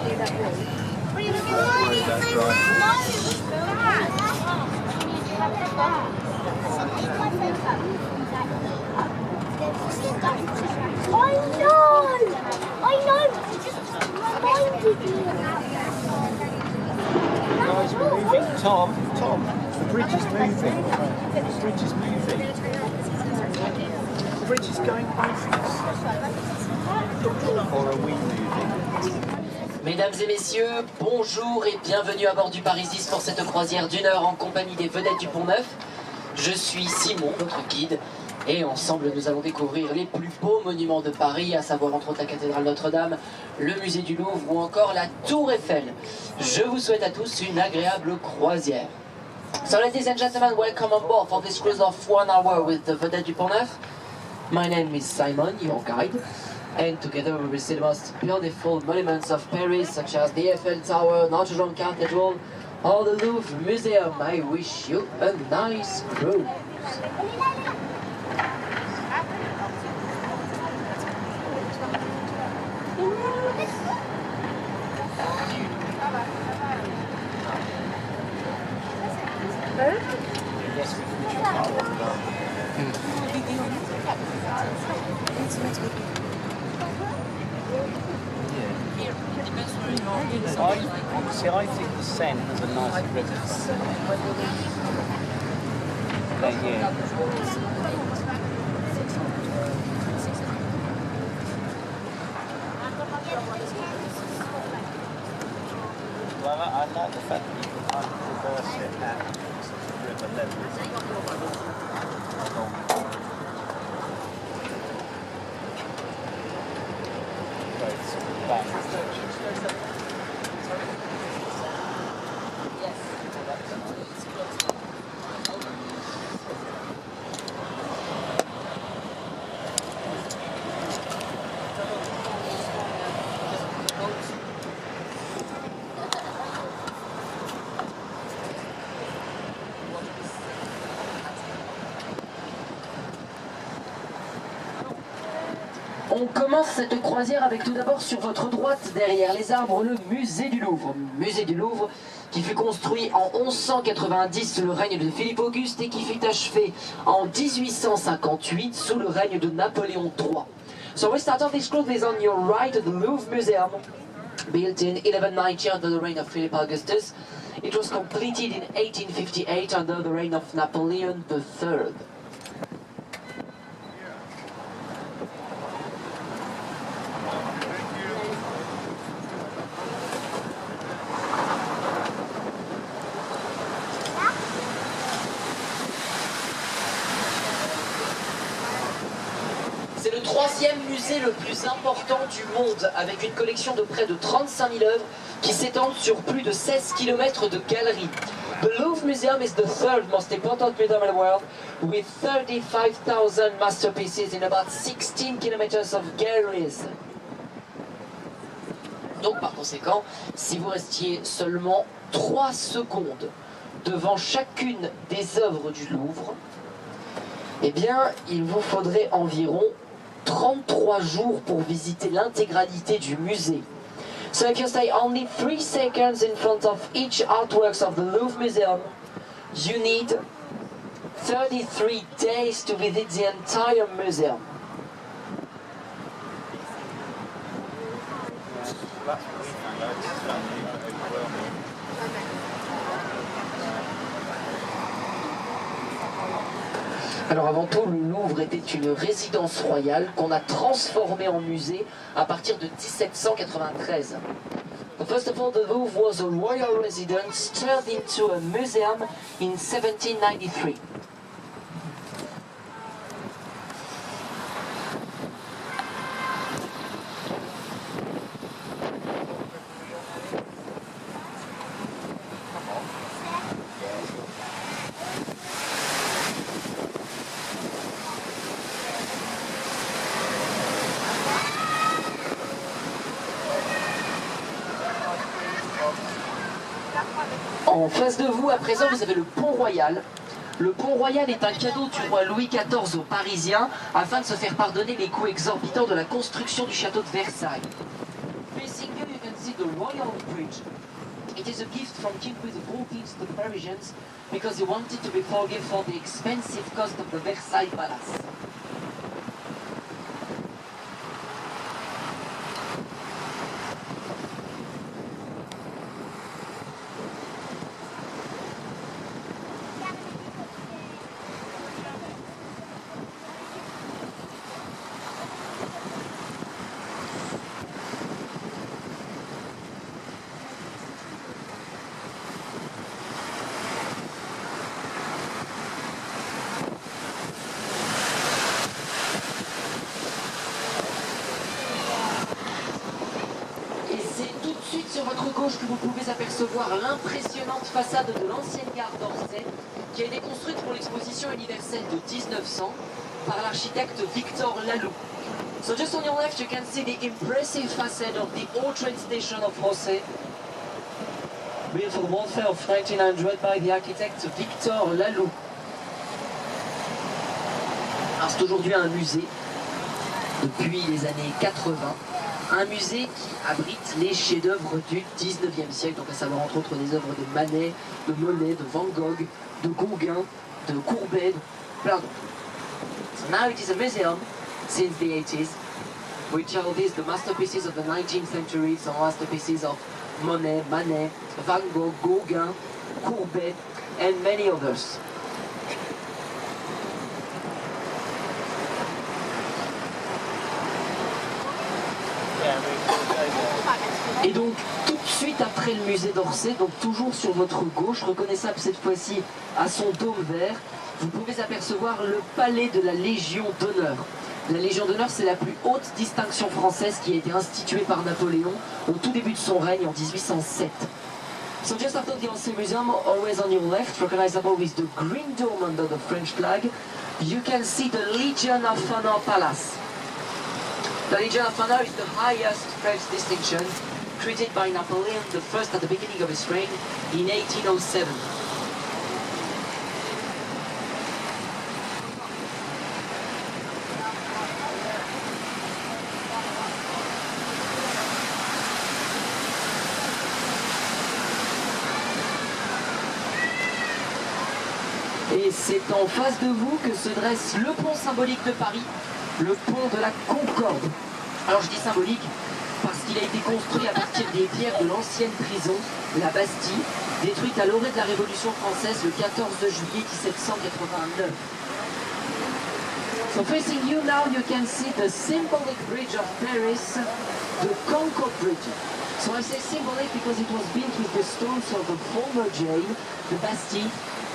I know, it just reminded me. Guys, we're moving. Tom, the bridge is moving. The bridge is moving. The bridge is going backwards. Or are we moving? Mesdames et messieurs, bonjour et bienvenue à bord du Parisis pour cette croisière d'1 heure en compagnie des vedettes du Pont-Neuf. Je suis Simon, votre guide, et ensemble nous allons découvrir les plus beaux monuments de Paris, à savoir entre autres la cathédrale Notre-Dame, le musée du Louvre ou encore la Tour Eiffel. Je vous souhaite à tous une agréable croisière. So ladies and gentlemen, welcome on board for this cruise of 1 hour with the vedettes du Pont-Neuf. My name is Simon, your guide. And together we will see the most beautiful monuments of Paris, such as the Eiffel Tower, Notre Dame Cathedral, or the Louvre Museum. I wish you a nice cruise. I think the Seine has a nice river. Yeah. Well, I like the fact that you can kind of reverse it at river level. On commence cette croisière avec tout d'abord sur votre droite, derrière les arbres, le musée du Louvre. Musée du Louvre qui fut construit en 1190 sous le règne de Philippe Auguste et qui fut achevé en 1858 sous le règne de Napoléon III. So we start off this cruise is on your right, the Louvre Museum, built in 1190 under the reign of Philip Augustus. It was completed in 1858 under the reign of Napoleon III. C'est le troisième musée le plus important du monde, avec une collection de près de 35 000 œuvres qui s'étendent sur plus de 16 km de galeries. The Louvre Museum is the third most important museum in the world, with 35,000 masterpieces in about 16 km of galleries. Donc par conséquent, si vous restiez seulement 3 secondes devant chacune des œuvres du Louvre, eh bien, il vous faudrait environ 33 jours pour visiter l'intégralité du musée. So if you stay only 3 seconds in front of each artworks of the Louvre Museum, you need 33 days to visit the entire museum. Alors avant tout, le Louvre était une résidence royale qu'on a transformée en musée à partir de 1793. But first of all, the Louvre was a royal residence turned into a museum in 1793. En face de vous, à présent, vous avez le Pont Royal. Le Pont Royal est un cadeau du roi Louis XIV aux Parisiens afin de se faire pardonner les coûts exorbitants de la construction du château de Versailles. Facing you, you can see the Royal Bridge. It is a gift from King Louis XIV to the Parisians because he wanted to be forgiven for the expensive cost of the Versailles Palace. Sur votre gauche que vous pouvez apercevoir l'impressionnante façade de l'ancienne gare d'Orsay qui a été construite pour l'exposition universelle de 1900 par l'architecte Victor Laloux. So just on your left you can see the impressive facade of the old train station of Orsay, built for the World Fair of 1900 by the architect Victor Laloux. Alors c'est aujourd'hui un musée depuis les années 80. Un musée qui abrite les chefs-d'œuvre du 19e siècle, donc à savoir entre autres des œuvres de Manet, de Monet, de Van Gogh, de Gauguin, de Courbet, de plein d'autres. So now it is a museum since the 80s, which holds the masterpieces of the 19th century, some masterpieces of Monet, Manet, Van Gogh, Gauguin, Courbet, and many others. Et donc tout de suite après le musée d'Orsay, donc toujours sur votre gauche, reconnaissable cette fois-ci à son dôme vert, vous pouvez apercevoir le palais de la Légion d'honneur. La Légion d'honneur, c'est la plus haute distinction française qui a été instituée par Napoléon au tout début de son règne en 1807. So just after the Orsay Museum, always on your left, recognizable with the green dome under the French flag, you can see the Legion of Honor Palace. The Legion of Honor is the highest French distinction created by Napoleon I at the beginning of his reign in 1807. Et c'est en face de vous que se dresse le pont symbolique de Paris, le pont de la Concorde. Alors je dis symbolique parce qu'il a été construit à partir des pierres de l'ancienne prison, la Bastille, détruite à l'orée de la Révolution française le 14 juillet 1789. So facing you now you can see the symbolic bridge of Paris, the Concorde Bridge. So I say symbolic because it was built with the stones of the former jail, the Bastille,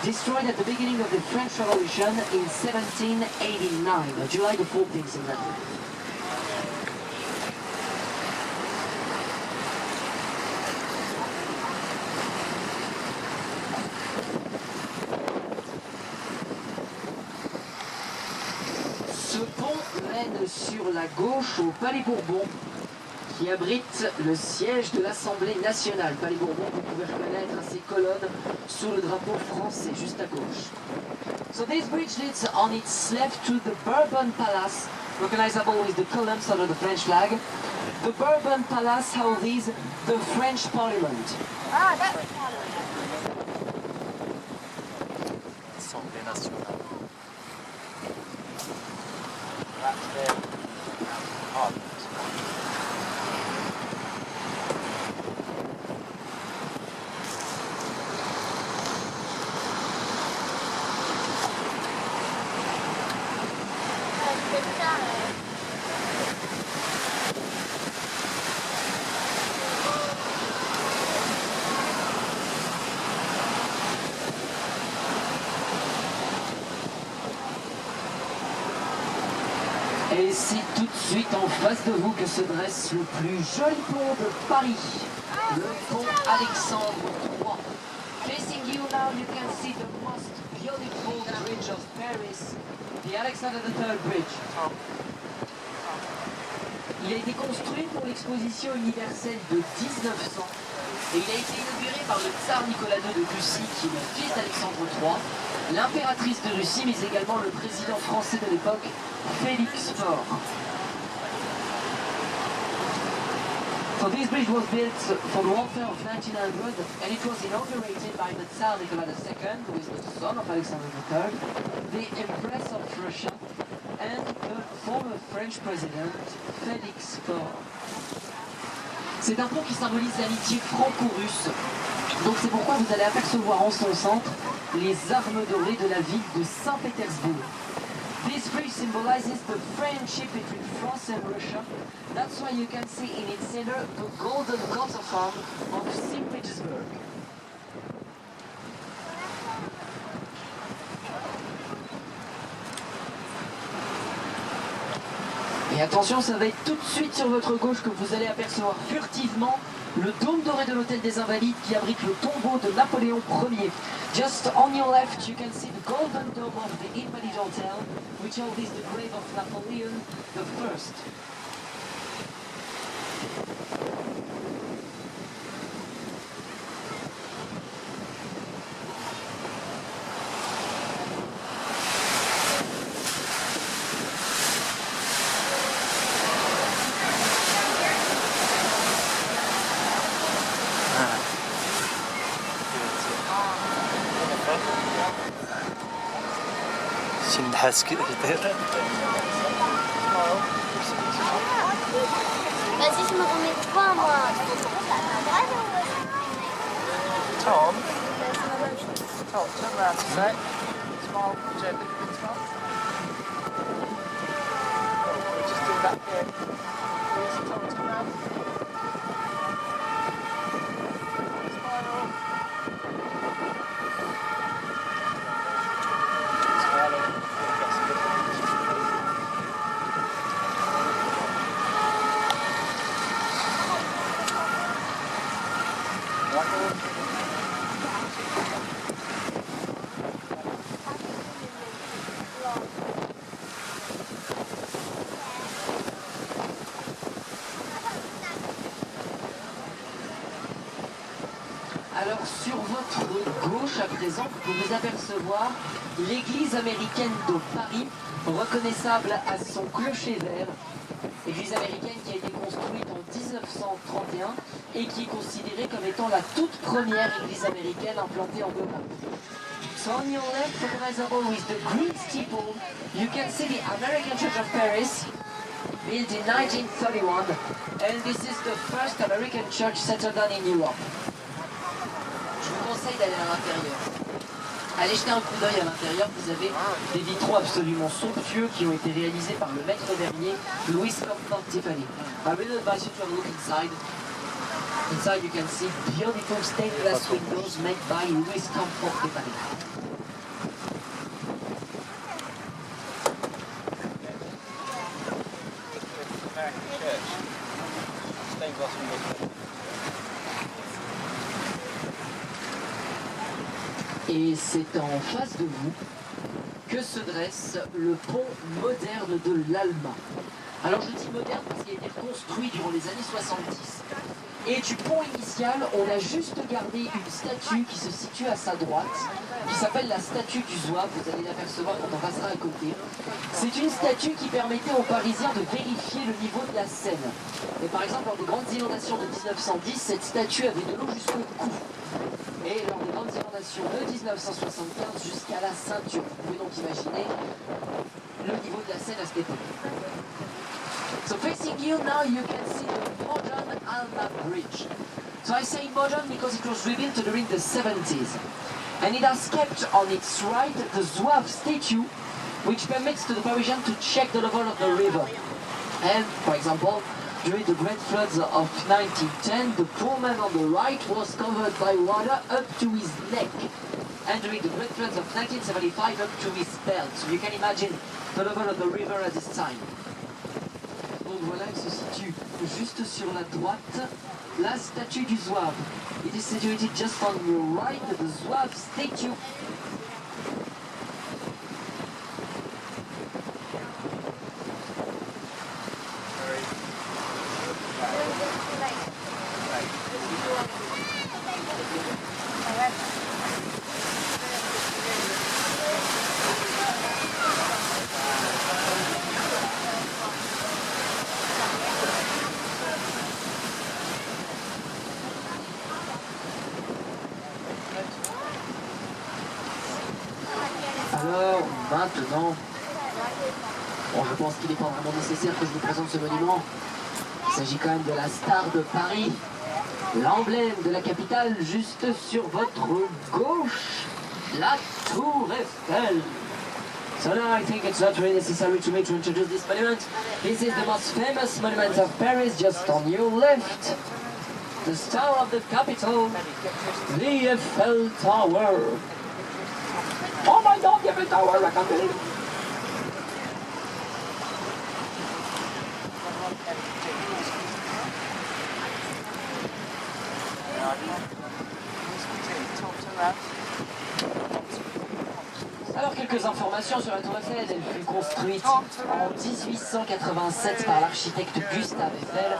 destroyed at the beginning of the French Revolution in 1789, July the 14th in that year. Ce pont mène sur la gauche au Palais Bourbon, qui abrite le siège de l'Assemblée nationale. Palais Bourbon, vous pouvez reconnaître ces colonnes sous le drapeau français, juste à gauche. So this bridge leads on its left to the Bourbon Palace, recognizable with the columns under the French flag. The Bourbon Palace houses the French Parliament. Ah, that's Assemblée nationale. That's their parliament. Et c'est tout de suite en face de vous que se dresse le plus joli pont de Paris, le pont Alexandre III. Facing you now, you can see the most beautiful bridge of Paris, the Alexander III Bridge. Il a été construit pour l'exposition universelle de 1900 et il a été inauguré par le tsar Nicolas II de Russie, qui est le fils d'Alexandre III, l'impératrice de Russie, mais également le président français de l'époque, Félix Faure. So this bridge was built for the warfare of 1900, and it was inaugurated by the Tsar Nicholas II, who is the son of Alexander III, the Empress of Russia, and the former French president, Félix Faure. C'est un pont qui symbolise l'amitié franco-russe. Donc c'est pourquoi vous allez apercevoir en son centre les armes dorées de la ville de Saint-Pétersbourg. This bridge symbolizes the friendship between France and Russia. That's why you can see in its center the golden coat of arms of St. Petersburg. Et attention, ça va être tout de suite sur votre gauche que vous allez apercevoir furtivement le dôme doré de l'hôtel des Invalides qui abrite le tombeau de Napoléon Ier. Just on your left, you can see the golden dome of the Invalid Hotel, which holds the grave of Napoleon I. شنحاس كده كتير. Vas-y, je me remets pas, moi. Tom, turn around a sec. Smile, gently, smile. We'll just do that here. Please, Tom, turn around. Smile. Alors sur votre gauche à présent, vous pouvez apercevoir l'église américaine de Paris, reconnaissable à son clocher vert. Église américaine qui a été construite en 1931 et qui est considérée comme étant la toute première église américaine implantée en Europe. So on your left, recognizable with the green steeple, you can see the American Church of Paris, built in 1931, and this is the first American church settled down in Europe. Je vous conseille d'aller à l'intérieur. Allez jeter un coup d'œil à l'intérieur, vous avez des vitraux absolument somptueux qui ont été réalisés par le maître vernier Louis Comfort Tiffany. I really advise you to have a look inside. Inside you can see beautiful stained glass windows made by Louis Comfort Tiffany. American church. Stained glass windows. Et c'est en face de vous que se dresse le pont moderne de l'Alma. Alors je dis moderne parce qu'il a été construit durant les années 70. Et du pont initial, on a juste gardé une statue qui se situe à sa droite, qui s'appelle la statue du Zouave, vous allez l'apercevoir quand on passera à côté. C'est une statue qui permettait aux Parisiens de vérifier le niveau de la Seine. Et par exemple, lors des grandes inondations de 1910, cette statue avait de l'eau jusqu'au cou. Et lors des grandes inondations de 1975 jusqu'à la ceinture. Vous pouvez donc imaginer le niveau de la Seine à cette époque. So facing you now you can see the modern Alma Bridge. So I say modern because it was rebuilt during the 70s. And it has kept on its right the Zouave statue, which permits to the Parisian to check the level of the river. And, for example, during the great floods of 1910, the poor man on the right was covered by water up to his neck. And during the great floods of 1975, up to his belt. So you can imagine the level of the river at this time. Donc voilà, il se situe juste sur la droite, la statue du Zouave. It is situated just on your right, the Zouave statue. maintenant. Bon, je pense qu'il n'est pas vraiment nécessaire que je vous présente ce monument. Il s'agit quand même de la star de Paris, l'emblème de la capitale juste sur votre gauche, la Tour Eiffel. So now I think it's not really necessary to me to introduce this monument. This is the most famous monument of Paris, just on your left. The star of the capital, the Eiffel Tower. Oh my God, the Eiffel Tower, I can't believe it. Alors, quelques informations sur la Tour Eiffel. Elle fut construite en 1887 par l'architecte Gustave Eiffel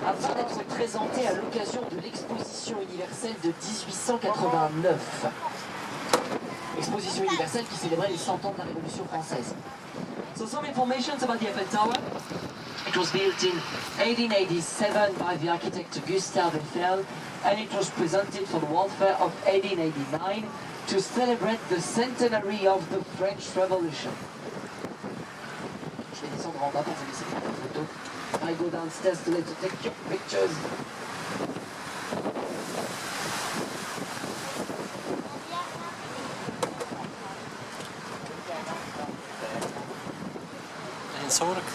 afin d'être présentée à l'occasion de l'exposition universelle de 1889. Exposition universelle qui célébrait les 100 ans de la Révolution française. So some information about the Eiffel Tower. It was built in 1887 by the architect Gustave Eiffel, and it was presented for the World Fair of 1889 to celebrate the centenary of the French Revolution. Je vais descendre en bas pour vous laisser prendre une photo. I go downstairs to let you take your pictures. En zorg.